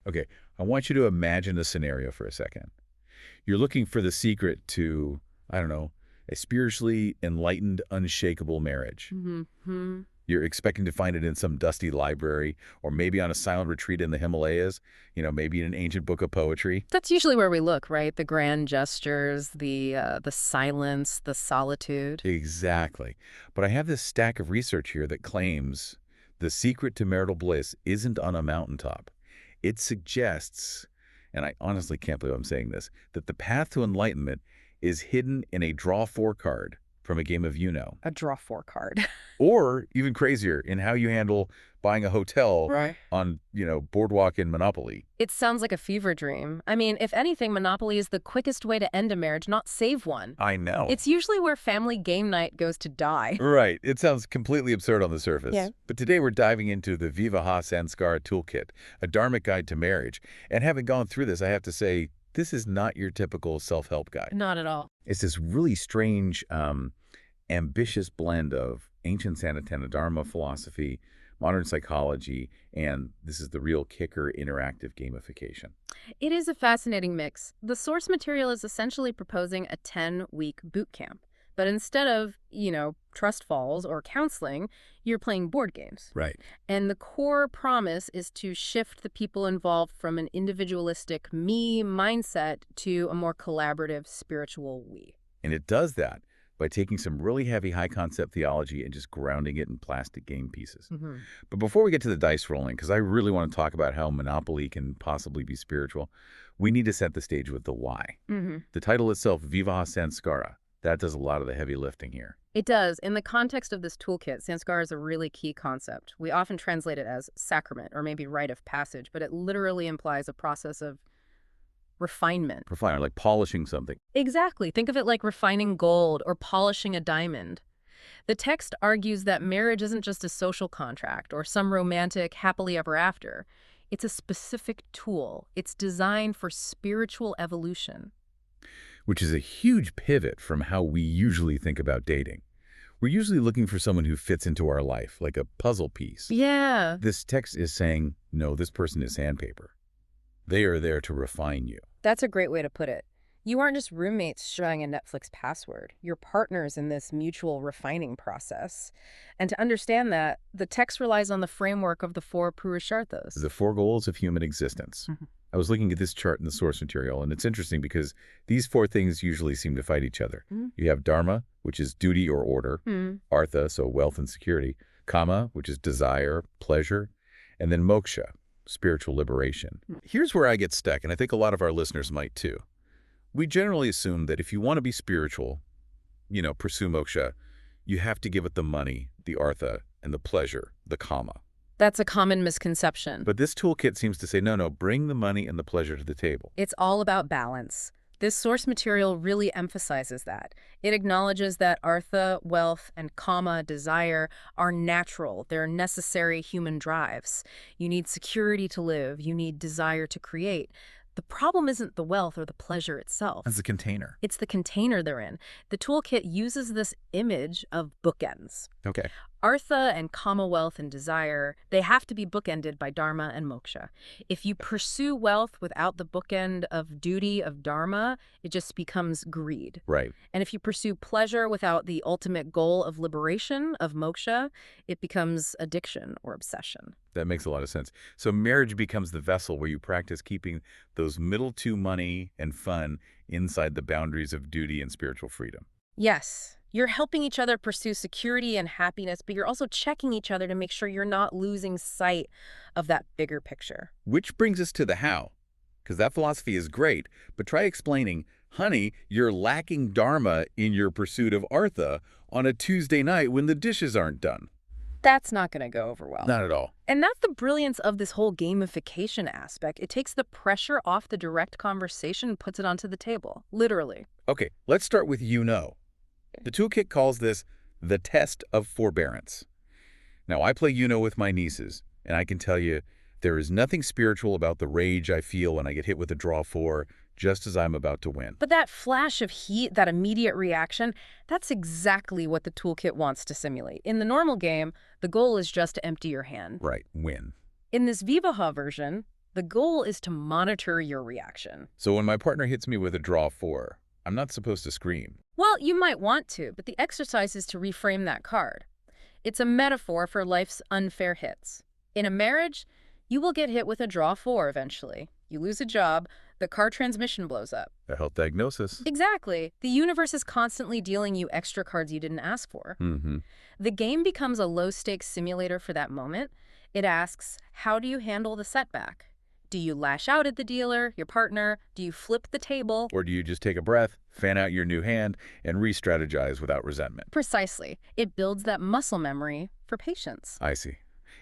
Okay, I want you to imagine a scenario for a second. You're looking for the secret to, I don't know, a spiritually enlightened, unshakable marriage. Mm-hmm. You're expecting to find it in some dusty library or maybe on a silent retreat in the Himalayas, maybe in an ancient book of poetry. That's usually where we look, right? The grand gestures, the silence, the solitude. Exactly. But I have this stack of research here that claims the secret to marital bliss isn't on a mountaintop. It suggests, and I honestly can't believe I'm saying this, that the path to enlightenment is hidden in a draw four card from a game of Uno. A draw four card. Or even crazier, in how you handle buying a hotel Right. on, Boardwalk in Monopoly. It sounds like a fever dream. I mean, if anything, Monopoly is the quickest way to end a marriage, not save one. I know. It's usually where family game night goes to die. Right. It sounds completely absurd on the surface. Yeah. But today we're diving into the Vivaha Sanskara Toolkit, a dharmic guide to marriage. And having gone through this, I have to say, this is not your typical self-help guide. Not at all. It's this really strange, ambitious blend of ancient Sanatana Dharma philosophy, modern psychology, and this is the real kicker, interactive gamification. It is a fascinating mix. The source material is essentially proposing a 10-week boot camp. But instead of, trust falls or counseling, you're playing board games. Right. And the core promise is to shift the people involved from an individualistic me mindset to a more collaborative spiritual we. And it does that by taking some really heavy high-concept theology and just grounding it in plastic game pieces. Mm-hmm. But before we get to the dice rolling, because I really want to talk about how Monopoly can possibly be spiritual, we need to set the stage with the why. Mm-hmm. The title itself, Vivaha Sanskara, that does a lot of the heavy lifting here. It does. In the context of this toolkit, Sanskara is a really key concept. We often translate it as sacrament or maybe rite of passage, but it literally implies a process of refinement. Refiner, like polishing something. Exactly. Think of it like refining gold or polishing a diamond. The text argues that marriage isn't just a social contract or some romantic happily ever after. It's a specific tool. It's designed for spiritual evolution. Which is a huge pivot from how we usually think about dating. We're usually looking for someone who fits into our life, like a puzzle piece. Yeah. This text is saying, no, this person is sandpaper. They are there to refine you. That's a great way to put it. You aren't just roommates sharing a Netflix password. You're partners in this mutual refining process. And to understand that, the text relies on the framework of the four Purusharthas. The four goals of human existence. Mm-hmm. I was looking at this chart in the source material, and it's interesting because these four things usually seem to fight each other. Mm-hmm. You have dharma, which is duty or order, artha, so wealth and security, kama, which is desire, pleasure, and then moksha, spiritual liberation. Here's where I get stuck, and I think a lot of our listeners might too. We generally assume that if you want to be spiritual, pursue moksha, you have to give it the money, the artha, and the pleasure, the kama. That's a common misconception. But this toolkit seems to say, no, bring the money and the pleasure to the table. It's all about balance. This source material really emphasizes that. It acknowledges that artha, wealth, and kama, desire, are natural. They're necessary human drives. You need security to live. You need desire to create. The problem isn't the wealth or the pleasure itself. That's the container. It's the container they're in. The toolkit uses this image of bookends. Okay. Artha and kama, wealth and desire, they have to be bookended by dharma and moksha. If you pursue wealth without the bookend of duty of dharma, it just becomes greed. Right. And if you pursue pleasure without the ultimate goal of liberation, of moksha, it becomes addiction or obsession. That makes a lot of sense. So marriage becomes the vessel where you practice keeping those middle two, money and fun, inside the boundaries of duty and spiritual freedom. Yes. You're helping each other pursue security and happiness, but you're also checking each other to make sure you're not losing sight of that bigger picture. Which brings us to the how, because that philosophy is great, but try explaining, honey, you're lacking dharma in your pursuit of artha on a Tuesday night when the dishes aren't done. That's not going to go over well. Not at all. And that's the brilliance of this whole gamification aspect. It takes the pressure off the direct conversation and puts it onto the table, literally. Okay, let's start with The toolkit calls this the test of forbearance. Now, I play with my nieces, and I can tell you there is nothing spiritual about the rage I feel when I get hit with a draw 4 just as I'm about to win. But that flash of heat, that immediate reaction, that's exactly what the toolkit wants to simulate. In the normal game, the goal is just to empty your hand. Right, win. In this Vivaha version, The goal is to monitor your reaction. So when my partner hits me with a draw 4, I'm not supposed to scream. Well, you might want to, but the exercise is to reframe that card. It's a metaphor for life's unfair hits. In a marriage, you will get hit with a draw 4 eventually. You lose a job, the car transmission blows up. A health diagnosis. Exactly. The universe is constantly dealing you extra cards you didn't ask for. The game becomes a low-stakes simulator for that moment. It asks, how do you handle the setback? Do you lash out at the dealer, your partner? Do you flip the table? Or do you just take a breath, fan out your new hand, and re-strategize without resentment? Precisely. It builds that muscle memory for patience. I see.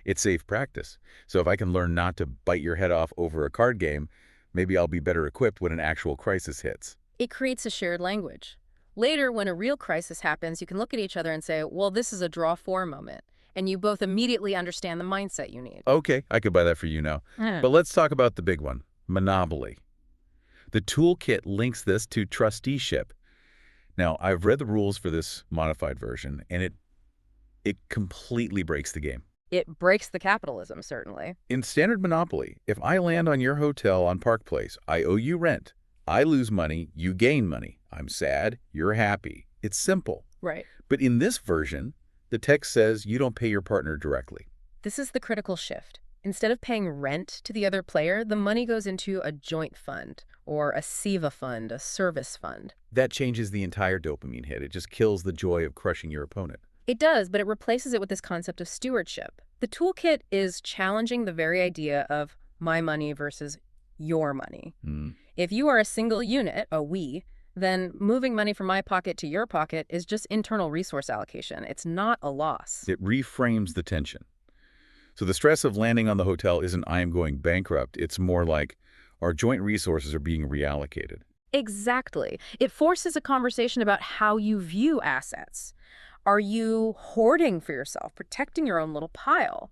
It's safe practice. So if I can learn not to bite your head off over a card game, maybe I'll be better equipped when an actual crisis hits. It creates a shared language. Later, when a real crisis happens, you can look at each other and say, well, this is a draw 4 moment. And you both immediately understand the mindset you need. Okay, I could buy that for you now. But let's talk about the big one, Monopoly. The toolkit links this to trusteeship. Now, I've read the rules for this modified version, and it completely breaks the game. It breaks the capitalism, certainly. In standard Monopoly, if I land on your hotel on Park Place, I owe you rent. I lose money, you gain money. I'm sad, you're happy. It's simple. Right. But in this version, the text says you don't pay your partner directly. This is the critical shift. Instead of paying rent to the other player, the money goes into a joint fund, or a SIVA fund, a service fund. That changes the entire dopamine hit. It just kills the joy of crushing your opponent. It does, but it replaces it with this concept of stewardship. The toolkit is challenging the very idea of my money versus your money. If you are a single unit, a we, then moving money from my pocket to your pocket is just internal resource allocation. It's not a loss. It reframes the tension. So the stress of landing on the hotel isn't I am going bankrupt. It's more like our joint resources are being reallocated. Exactly. It forces a conversation about how you view assets. Are you hoarding for yourself, protecting your own little pile?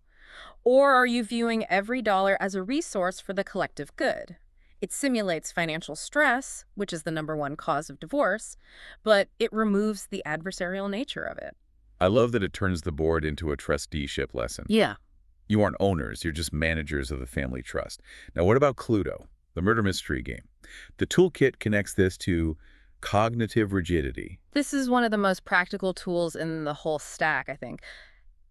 Or are you viewing every dollar as a resource for the collective good? It simulates financial stress, which is the #1 cause of divorce, but it removes the adversarial nature of it. I love that it turns the board into a trusteeship lesson. Yeah. You aren't owners, you're just managers of the family trust. Now, what about Cluedo, the murder mystery game? The toolkit connects this to cognitive rigidity. This is one of the most practical tools in the whole stack, I think.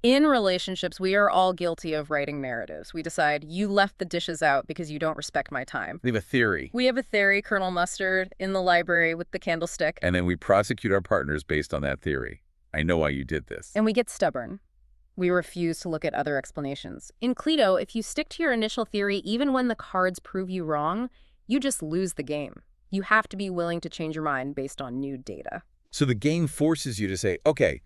In relationships, we are all guilty of writing narratives. We decide, you left the dishes out because you don't respect my time. We have a theory. We have a theory, Colonel Mustard, in the library with the candlestick. And then we prosecute our partners based on that theory. I know why you did this. And we get stubborn. We refuse to look at other explanations. In Cluedo, if you stick to your initial theory, even when the cards prove you wrong, you just lose the game. You have to be willing to change your mind based on new data. So the game forces you to say, okay,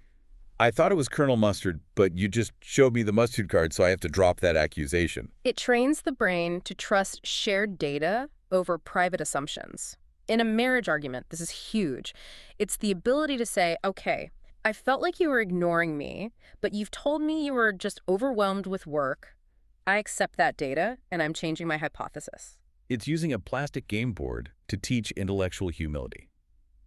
I thought it was Colonel Mustard, but you just showed me the mustard card, so I have to drop that accusation. It trains the brain to trust shared data over private assumptions. In a marriage argument, this is huge. It's the ability to say, okay, I felt like you were ignoring me, but you've told me you were just overwhelmed with work. I accept that data, and I'm changing my hypothesis. It's using a plastic game board to teach intellectual humility.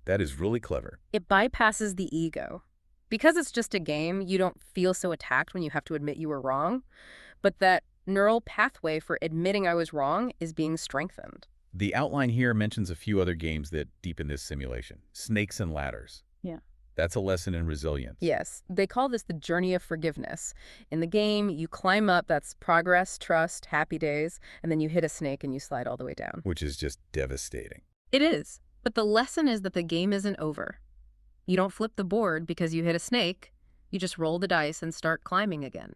That is really clever. It bypasses the ego. Because it's just a game, you don't feel so attacked when you have to admit you were wrong. But that neural pathway for admitting I was wrong is being strengthened. The outline here mentions a few other games that deepen this simulation. Snakes and ladders. Yeah. That's a lesson in resilience. Yes. They call this the journey of forgiveness. In the game, you climb up, that's progress, trust, happy days, and then you hit a snake and you slide all the way down. Which is just devastating. It is. But the lesson is that the game isn't over. You don't flip the board because you hit a snake. You just roll the dice and start climbing again.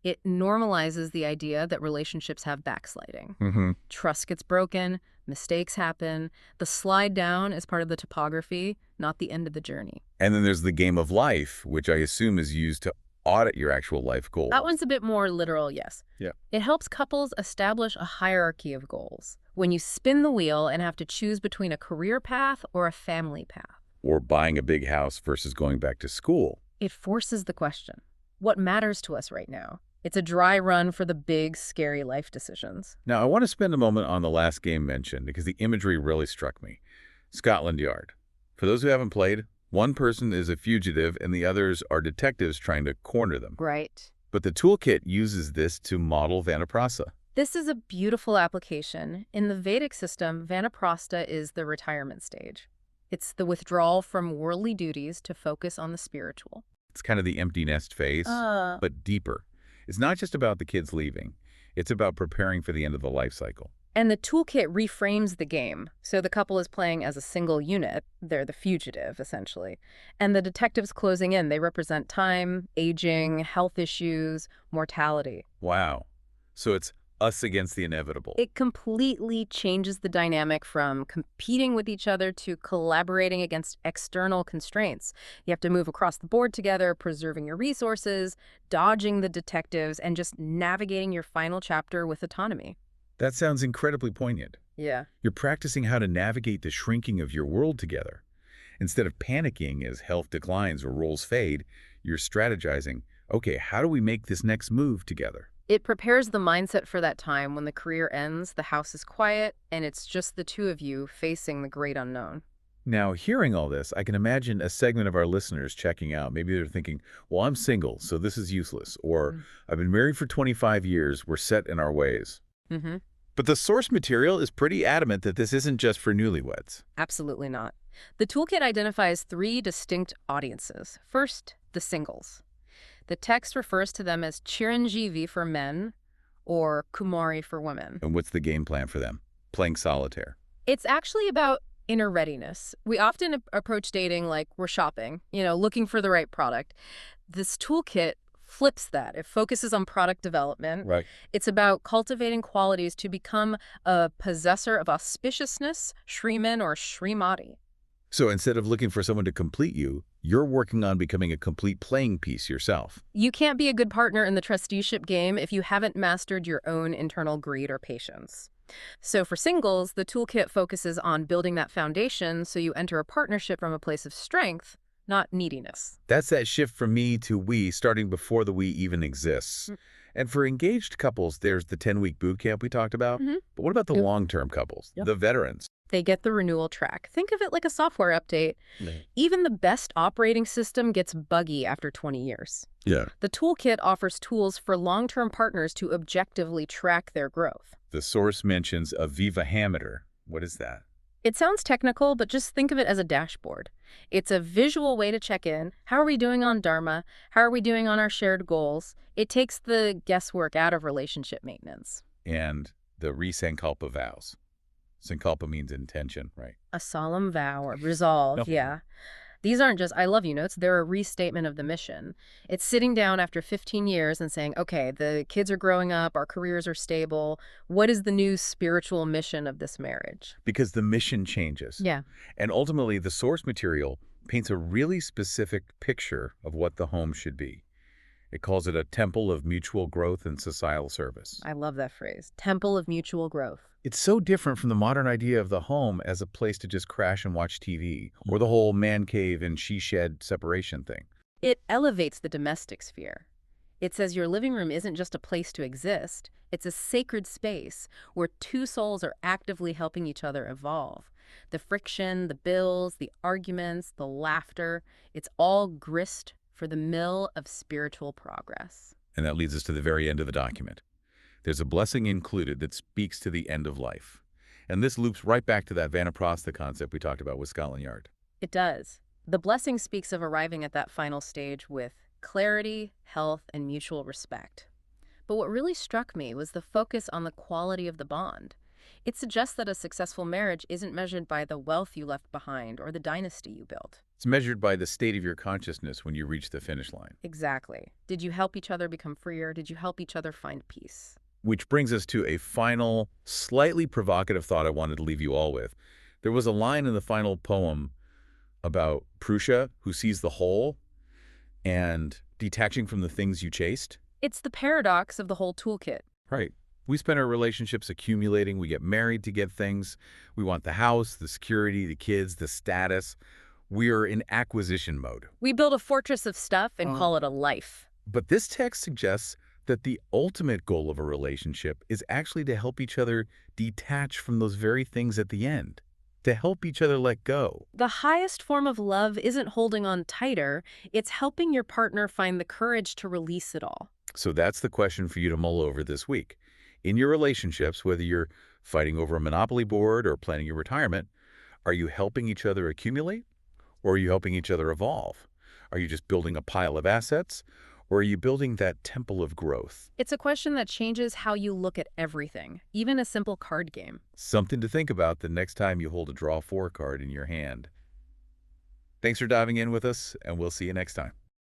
It normalizes the idea that relationships have backsliding. Trust gets broken, mistakes happen. The slide down is part of the topography, not the end of the journey. And then there's the game of life, which I assume is used to audit your actual life goals. That one's a bit more literal, yes. Yeah. It helps couples establish a hierarchy of goals. When you spin the wheel and have to choose between a career path or a family path. Or buying a big house versus going back to school. It forces the question, what matters to us right now? It's a dry run for the big, scary life decisions. Now, I want to spend a moment on the last game mentioned because the imagery really struck me. Scotland Yard. For those who haven't played, one person is a fugitive and the others are detectives trying to corner them. Right. But the toolkit uses this to model Vanaprastha. This is a beautiful application. In the Vedic system, Vanaprastha is the retirement stage. It's the withdrawal from worldly duties to focus on the spiritual. It's kind of the empty nest phase, but deeper. It's not just about the kids leaving. It's about preparing for the end of the life cycle. And the toolkit reframes the game. So the couple is playing as a single unit. They're the fugitive, essentially. And the detectives closing in, they represent time, aging, health issues, mortality. Wow. So it's us against the inevitable. It completely changes the dynamic from competing with each other to collaborating against external constraints. You have to move across the board together, preserving your resources, dodging the detectives, and just navigating your final chapter with autonomy. That sounds incredibly poignant. Yeah. You're practicing how to navigate the shrinking of your world together. Instead of panicking as health declines or roles fade, you're strategizing, okay, how do we make this next move together? It prepares the mindset for that time when the career ends, the house is quiet, and it's just the two of you facing the great unknown. Now, hearing all this, I can imagine a segment of our listeners checking out. Maybe they're thinking, well, I'm single, so this is useless. Or, I've been married for 25 years, we're set in our ways. Mm-hmm. But the source material is pretty adamant that this isn't just for newlyweds. Absolutely not. The toolkit identifies 3 distinct audiences. First, the singles. The text refers to them as Chiranjeevi for men or Kumari for women. And what's the game plan for them? Playing solitaire. It's actually about inner readiness. We often approach dating like we're shopping, looking for the right product. This toolkit flips that. It focuses on product development. Right. It's about cultivating qualities to become a possessor of auspiciousness, Shriman or Shrimati. So instead of looking for someone to complete you, you're working on becoming a complete playing piece yourself. You can't be a good partner in the trusteeship game if you haven't mastered your own internal greed or patience. So for singles, the toolkit focuses on building that foundation so you enter a partnership from a place of strength, not neediness. That's that shift from me to we, starting before the we even exists. And for engaged couples, there's the 10-week boot camp we talked about. But what about the long-term couples, the veterans? They get the renewal track. Think of it like a software update. Even the best operating system gets buggy after 20 years. Yeah. The toolkit offers tools for long-term partners to objectively track their growth. The source mentions a Vivahameter. What is that? It sounds technical, but just think of it as a dashboard. It's a visual way to check in. How are we doing on Dharma? How are we doing on our shared goals? It takes the guesswork out of relationship maintenance. And the Sankalpa vows. Sankalpa means intention, right? A solemn vow or resolve, yeah. These aren't just I love you notes, they're a restatement of the mission. It's sitting down after 15 years and saying, okay, the kids are growing up, our careers are stable. What is the new spiritual mission of this marriage? Because the mission changes. Yeah. And ultimately, the source material paints a really specific picture of what the home should be. It calls it a temple of mutual growth and societal service. I love that phrase, temple of mutual growth. It's so different from the modern idea of the home as a place to just crash and watch TV, or the whole man cave and she shed separation thing. It elevates the domestic sphere. It says your living room isn't just a place to exist. It's a sacred space where two souls are actively helping each other evolve. The friction, the bills, the arguments, the laughter, it's all grist for the mill of spiritual progress. And that leads us to the very end of the document. There's a blessing included that speaks to the end of life. And this loops right back to that Vanaprastha concept we talked about with Scotland Yard. It does. The blessing speaks of arriving at that final stage with clarity, health, and mutual respect. But what really struck me was the focus on the quality of the bond. It suggests that a successful marriage isn't measured by the wealth you left behind or the dynasty you built. It's measured by the state of your consciousness when you reach the finish line. Exactly. Did you help each other become freer? Did you help each other find peace? Which brings us to a final, slightly provocative thought I wanted to leave you all with. There was a line in the final poem about Prusha, who sees the whole, and detaching from the things you chased. It's the paradox of the whole toolkit. Right. We spend our relationships accumulating. We get married to get things. We want the house, the security, the kids, the status. We are in acquisition mode. We build a fortress of stuff and call it a life. But this text suggests that the ultimate goal of a relationship is actually to help each other detach from those very things at the end, to help each other let go. The highest form of love isn't holding on tighter, it's helping your partner find the courage to release it all. So that's the question for you to mull over this week. In your relationships, whether you're fighting over a monopoly board or planning your retirement, are you helping each other accumulate, or are you helping each other evolve? Are you just building a pile of assets, or are you building that temple of growth? It's a question that changes how you look at everything, even a simple card game. Something to think about the next time you hold a draw 4 card in your hand. Thanks for diving in with us, and we'll see you next time.